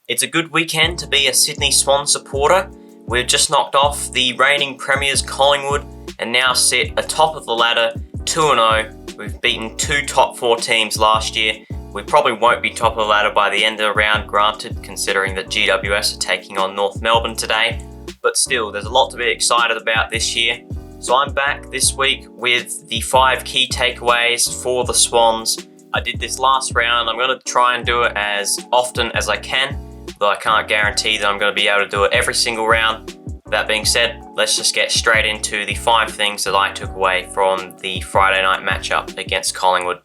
It's a good weekend to be a Sydney Swans supporter. We've just knocked off the reigning premiers Collingwood and now sit atop of the ladder 2-0. We've beaten two top four teams last year. We probably won't be top of the ladder by the end of the round, granted, considering that GWS are taking on North Melbourne today. But still, there's a lot to be excited about this year. So I'm back this week with the 5 key takeaways for the Swans. I did this last round. I'm going to try and do it as often as I can, though I can't guarantee that I'm going to be able to do it every single round. That being said, let's just get straight into the 5 things that I took away from the Friday night matchup against Collingwood.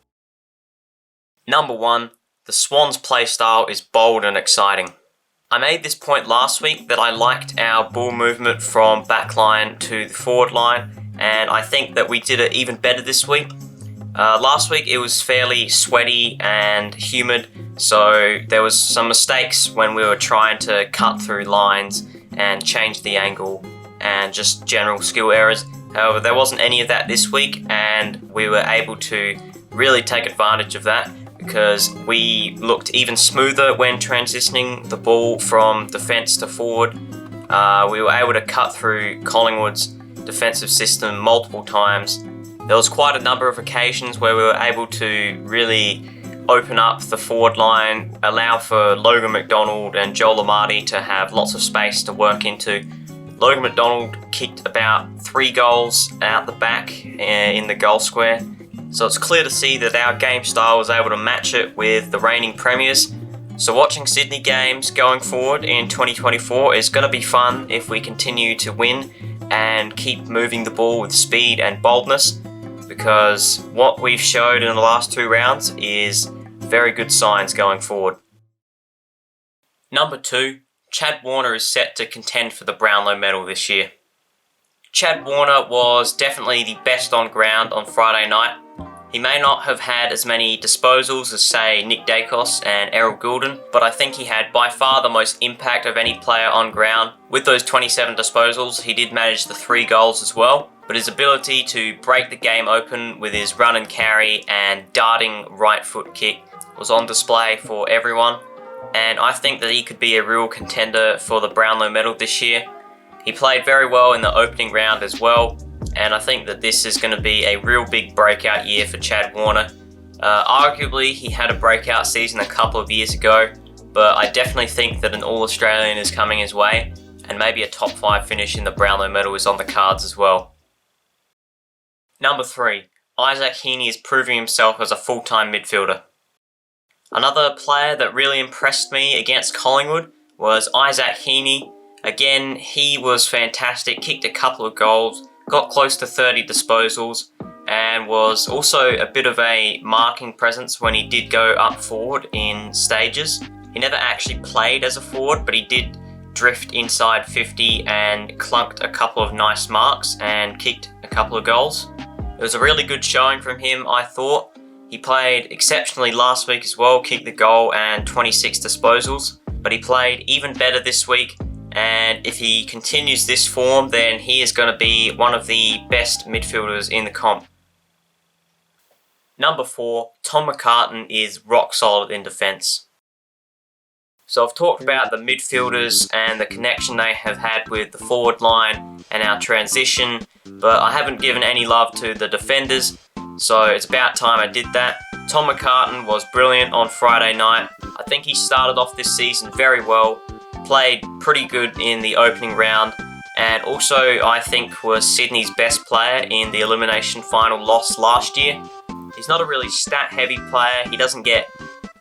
Number 1, the Swans' play style is bold and exciting. I made this point last week that I liked our ball movement from backline to the forward line, and I think that we did it even better this week. Last week it was fairly sweaty and humid, so there was some mistakes when we were trying to cut through lines and change the angle and just general skill errors. However, there wasn't any of that this week, and we were able to really take advantage of that because we looked even smoother when transitioning the ball from defence to forward. We were able to cut through Collingwood's defensive system multiple times. There was quite a number of occasions where we were able to really open up the forward line, allow for Logan McDonald and Joel Amati to have lots of space to work into. Logan McDonald kicked about 3 goals out the back in the goal square. So it's clear to see that our game style was able to match it with the reigning premiers. So watching Sydney games going forward in 2024 is going to be fun if we continue to win and keep moving the ball with speed and boldness, because what we've showed in the last 2 rounds is very good signs going forward. Number 2, Chad Warner is set to contend for the Brownlow medal this year. Chad Warner was definitely the best on ground on Friday night. He may not have had as many disposals as, say, Nick Dacos and Errol Goulden, but I think he had by far the most impact of any player on ground. With those 27 disposals, he did manage the 3 goals as well, but his ability to break the game open with his run and carry and darting right foot kick was on display for everyone, and I think that he could be a real contender for the Brownlow medal this year. He played very well in the opening round as well, and I think that this is going to be a real big breakout year for Chad Warner. Arguably, he had a breakout season a couple of years ago, but I definitely think that an All-Australian is coming his way, and maybe a top 5 finish in the Brownlow medal is on the cards as well. Number 3, Isaac Heaney is proving himself as a full-time midfielder. Another player that really impressed me against Collingwood was Isaac Heaney. Again, he was fantastic, kicked a couple of goals, got close to 30 disposals, and was also a bit of a marking presence when he did go up forward in stages. He never actually played as a forward, but he did drift inside 50 and clunked a couple of nice marks and kicked a couple of goals. It was a really good showing from him, I thought. He played exceptionally last week as well, kicked the goal and 26 disposals, but he played even better this week, and if he continues this form, then he is going to be one of the best midfielders in the comp. Number 4, Tom McCartan is rock solid in defence. So I've talked about the midfielders and the connection they have had with the forward line and our transition, but I haven't given any love to the defenders, so it's about time I did that. Tom McCartan was brilliant on Friday night. I think he started off this season very well, played pretty good in the opening round, and also I think was Sydney's best player in the elimination final loss last year. He's not a really stat-heavy player. He doesn't get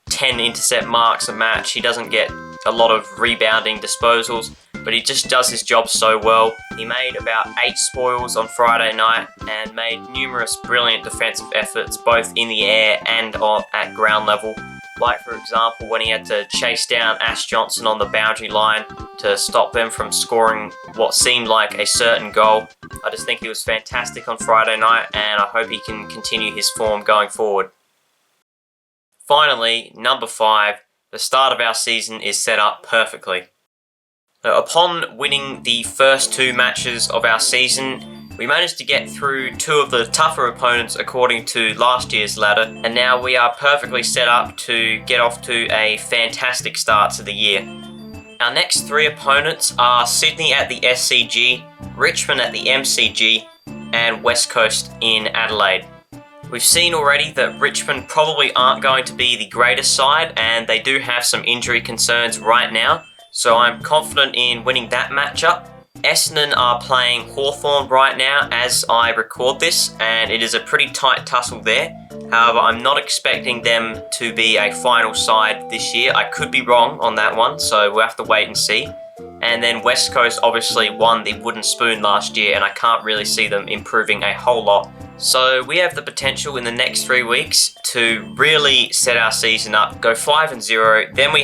10 intercept marks a match. He doesn't get a lot of rebounding disposals, but he just does his job so well. He made about 8 spoils on Friday night and made numerous brilliant defensive efforts both in the air and at ground level. Like, for example, when he had to chase down Ash Johnson on the boundary line to stop them from scoring what seemed like a certain goal. I just think he was fantastic on Friday night, and I hope he can continue his form going forward. Finally, number 5, the start of our season is set up perfectly. Upon winning the first 2 matches of our season, we managed to get through 2 of the tougher opponents according to last year's ladder, and now we are perfectly set up to get off to a fantastic start to the year. Our next three opponents are Sydney at the SCG, Richmond at the MCG, and West Coast in Adelaide. We've seen already that Richmond probably aren't going to be the greatest side, and they do have some injury concerns right now, so I'm confident in winning that matchup. Essendon are playing Hawthorn right now as I record this, and it is a pretty tight tussle there. However, I'm not expecting them to be a final side this year. I could be wrong on that one, so we'll have to wait and see. And then West Coast obviously won the wooden spoon last year, and I can't really see them improving a whole lot. So we have the potential in the next 3 weeks to really set our season up, go 5-0. Then we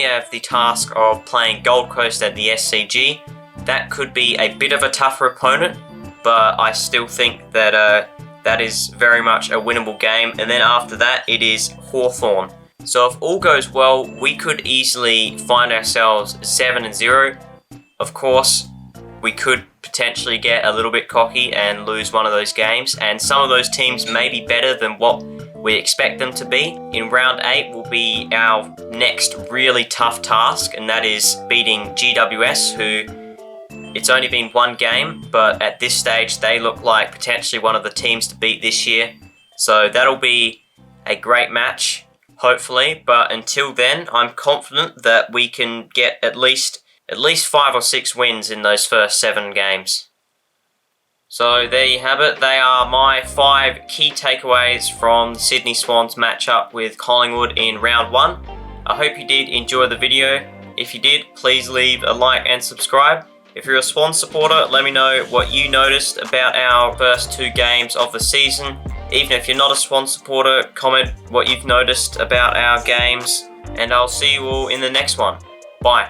have the task of playing Gold Coast at the SCG. That could be a bit of a tougher opponent, but I still think that that is very much a winnable game. And then after that, it is Hawthorn. So if all goes well, we could easily find ourselves 7-0. Of course, we could potentially get a little bit cocky and lose one of those games. And some of those teams may be better than what we expect them to be. In round 8 will be our next really tough task, and that is beating GWS, who it's only been one game, but at this stage they look like potentially one of the teams to beat this year. So that'll be a great match, hopefully. But until then, I'm confident that we can get at least 5 or 6 wins in those first 7 games. So there you have it. They are my 5 key takeaways from the Sydney Swans matchup with Collingwood in round 1. I hope you did enjoy the video. If you did, please leave a like and subscribe. If you're a Swans supporter, let me know what you noticed about our first 2 games of the season. Even if you're not a Swans supporter, comment what you've noticed about our games, and I'll see you all in the next one. Bye.